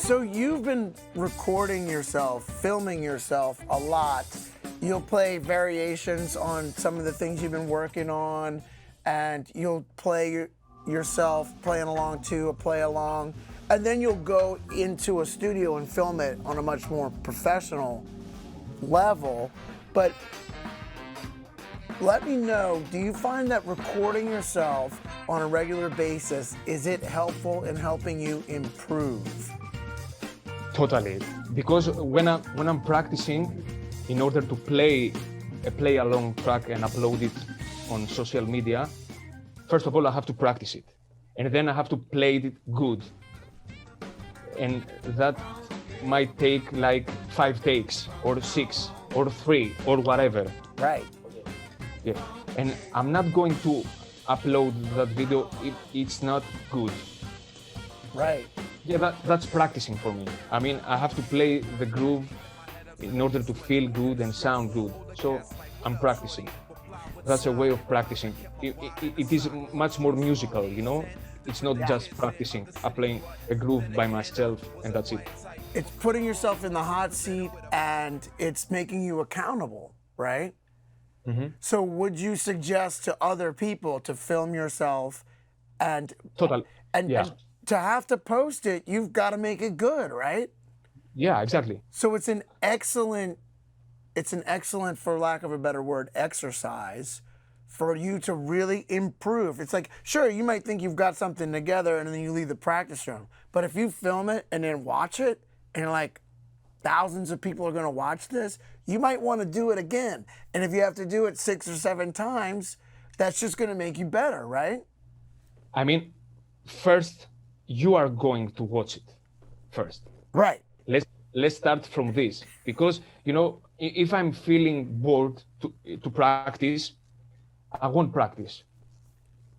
So you've been recording yourself, filming yourself a lot. You'll play variations on some of the things you've been working on, and you'll play yourself playing along to a play along, and then you'll go into a studio and film it on a much more professional level. But let me know, do you find that recording yourself on a regular basis, is it helpful in helping you improve? Totally, because when I'm practicing, in order to play a play-along track and upload it on social media, first of all, I have to practice it. And then I have to play it good. And that might take like 5 takes, or 6, or 3, or whatever. Right. Yeah. And I'm not going to upload that video if it's not good. Right. Yeah, that's practicing for me. I mean, I have to play the groove in order to feel good and sound good. So I'm practicing. That's a way of practicing. It is much more musical, you know? It's not just practicing. I'm playing a groove by myself and that's it. It's putting yourself in the hot seat and it's making you accountable, right? Mm-hmm. So would you suggest to other people to film yourself and Total. and to have to post it, you've got to make it good, right? Yeah, exactly. So it's an excellent, for lack of a better word, exercise for you to really improve. It's like, sure, you might think you've got something together and then you leave the practice room. But if you film it and then watch it and you're like, thousands of people are going to watch this, you might want to do it again. And if you have to do it 6 or 7 times, that's just going to make you better, right? I mean, first, you are going to watch it first. Right. Let's start from this, because, you know, if I'm feeling bored to practice, I won't practice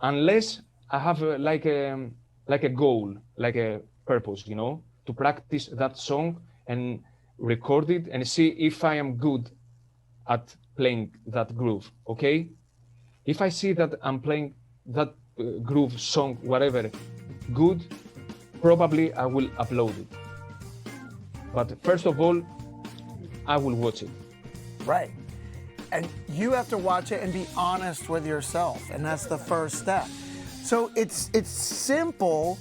unless I have like a goal, like a purpose, you know, to practice that song and record it and see if I am good at playing that groove, okay? If I see that I'm playing that groove, song, whatever, good, probably I will upload it. But first of all, I will watch it. Right. And you have to watch it and be honest with yourself, and that's the first step. So it's simple,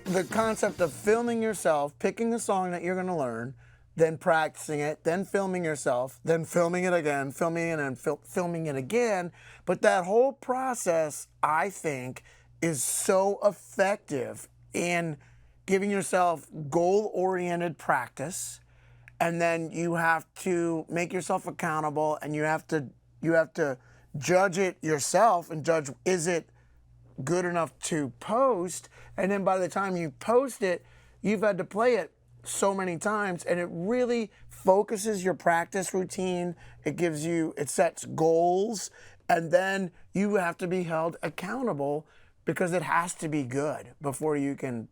the concept of filming yourself, picking the song that you're going to learn, then practicing it, then filming yourself, then filming it again, filming it and filming it again. But that whole process, I think, is so effective in giving yourself goal-oriented practice, and then you have to make yourself accountable, and you have to judge it yourself and judge, is it good enough to post? And then by the time you post it, you've had to play it so many times, and it really focuses your practice routine. It sets goals, and then you have to be held accountable because it has to be good before you can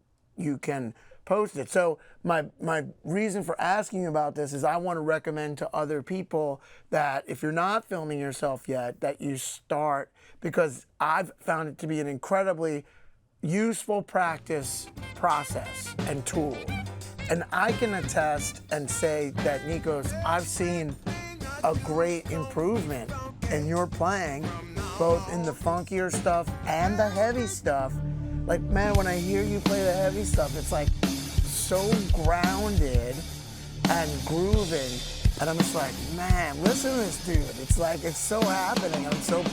post it. So my reason for asking you about this is I want to recommend to other people that if you're not filming yourself yet, that you start, because I've found it to be an incredibly useful practice process and tool. And I can attest and say that, Nikos, I've seen a great improvement in your playing, both in the funkier stuff and the heavy stuff. Like, man, when I hear you play the heavy stuff, it's like so grounded and grooving. And I'm just like, man, listen to this dude. It's like, it's so happening. I'm so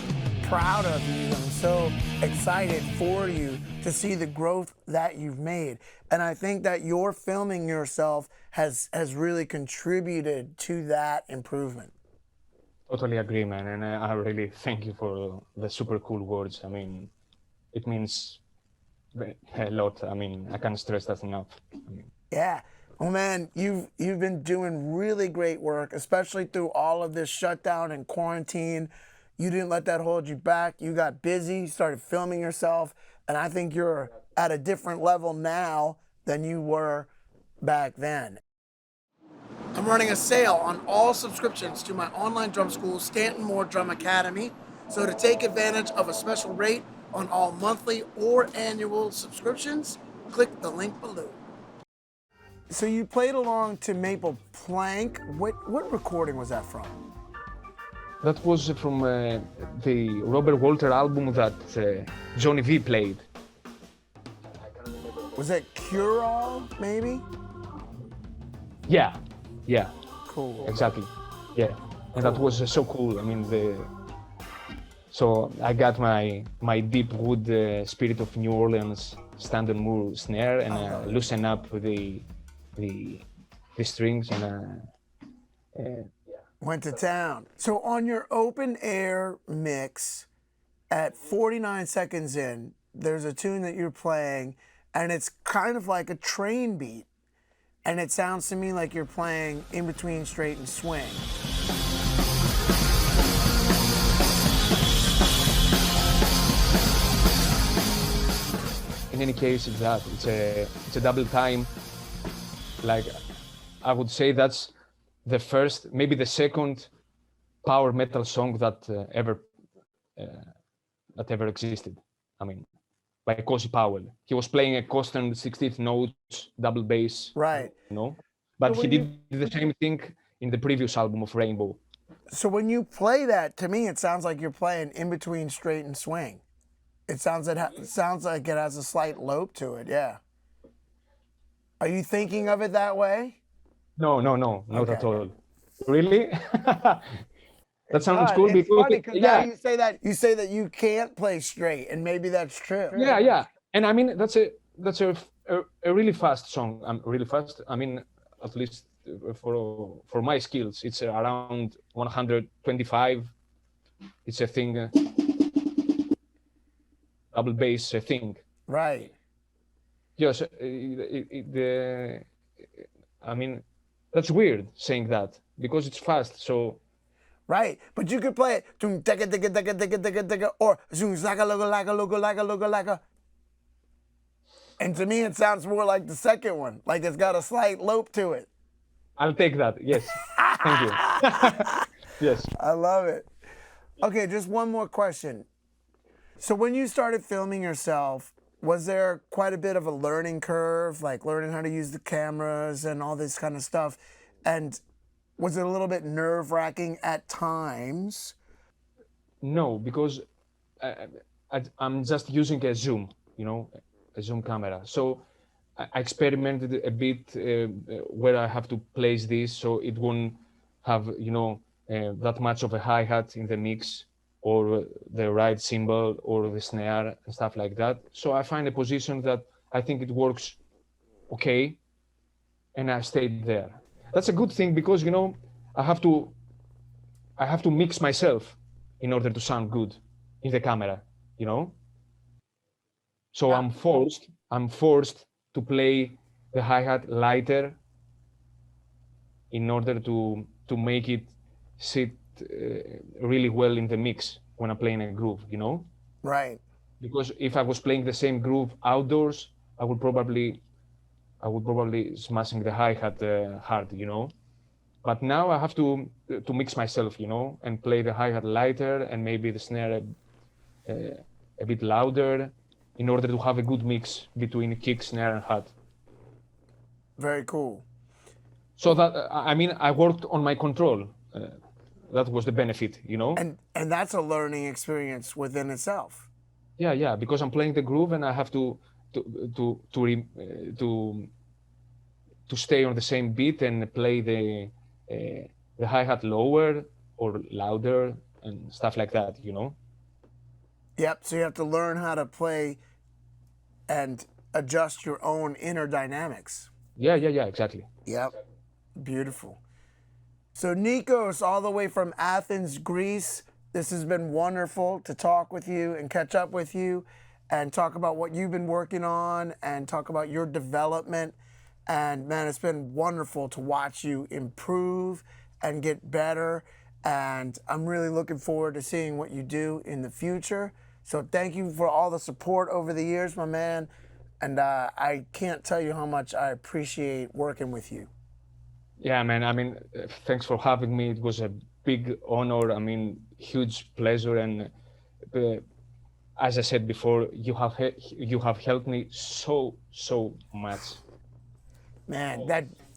proud of you. I'm so excited for you to see the growth that you've made. And I think that your filming yourself has really contributed to that improvement. Totally agree, man. And I really thank you for the super cool words. I mean, it means a lot. I mean, I can't stress that enough. Yeah. Well, man, you've been doing really great work, especially through all of this shutdown and quarantine. You didn't let that hold you back. You got busy, started filming yourself, and I think you're at a different level now than you were back then. I'm running a sale on all subscriptions to my online drum school, Stanton Drum Academy. So to take advantage of a special rate on all monthly or annual subscriptions, click the link below. So you played along to Maple Plank. What recording was that from? That was from the Robert Walter album that Johnny V played. Was it Cure All, maybe? Yeah, yeah, Cool. exactly. Yeah, and that was so cool. I mean, so I got my deep wood spirit of New Orleans Stanton Moore snare and loosen up the strings and Went to town. So on your open air mix, at 49 seconds in, there's a tune that you're playing, and it's kind of like a train beat. And it sounds to me like you're playing in between straight and swing. in any case, it's a double time. Like, I would say that's the first, maybe the second power metal song that ever existed. I mean, by Cozy Powell. He was playing a constant 16th notes, double bass. Right. You know, but he did the same thing in the previous album of Rainbow. So when you play that, to me, it sounds like you're playing in between straight and swing. It sounds like it has a slight lope to it. Yeah. Are you thinking of it that way? No, not at all. Really? That sounds God, cool it's because funny 'cause now you say that you can't play straight, and maybe that's true. Yeah, and I mean that's a really fast song. Really fast. I mean, at least for my skills, it's around 125. It's a thing, double bass thing. Right. Yes, I mean, that's weird saying that because it's fast. So. Right, but you could play it or and to me it sounds more like the second one, like it's got a slight lope to it. I'll take that. Yes, thank you. Yes, I love it. Okay, just one more question. So when you started filming yourself, was there quite a bit of a learning curve, like learning how to use the cameras and all this kind of stuff? And was it a little bit nerve-wracking at times? No, because I'm just using a zoom, a zoom camera. So I experimented a bit where I have to place this so it won't have, that much of a hi-hat in the mix or the right cymbal or the snare and stuff like that. So I find a position that I think it works okay, and I stayed there. That's a good thing because I have to mix myself in order to sound good in the camera, So I'm forced to play the hi-hat lighter in order to make it sit really well in the mix when I'm playing a groove, Right. Because if I was playing the same groove outdoors, I would probably smashing the hi-hat hard, But now I have to mix myself, and play the hi-hat lighter and maybe the snare a bit louder in order to have a good mix between kick, snare, and hat. Very cool. So that, I worked on my control. That was the benefit, And that's a learning experience within itself. Yeah, because I'm playing the groove and I have to stay on the same beat and play the hi-hat lower or louder and stuff like that, Yep, so you have to learn how to play and adjust your own inner dynamics. Yeah, exactly. Yep, beautiful. So Nikos, all the way from Athens, Greece, this has been wonderful to talk with you and catch up with you and talk about what you've been working on and talk about your development. And man, it's been wonderful to watch you improve and get better. And I'm really looking forward to seeing what you do in the future. So thank you for all the support over the years, my man. And I can't tell you how much I appreciate working with you. Yeah, man. Thanks for having me. It was a big honor. Huge pleasure. And as I said before, you have helped me so much. Man,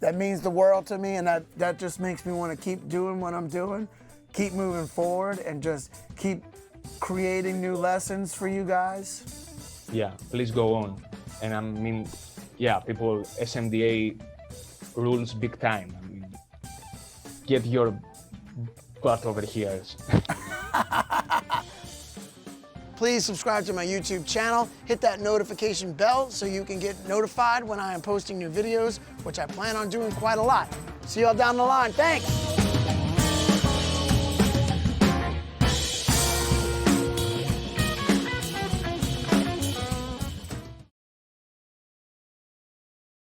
that means the world to me, and that just makes me want to keep doing what I'm doing, keep moving forward, and just keep creating new lessons for you guys. Yeah, please go on. And I mean, yeah, people, SMDA rules big time. I mean, get your butt over here. Please subscribe to my YouTube channel, hit that notification bell so you can get notified when I am posting new videos, which I plan on doing quite a lot. See y'all down the line. Thanks.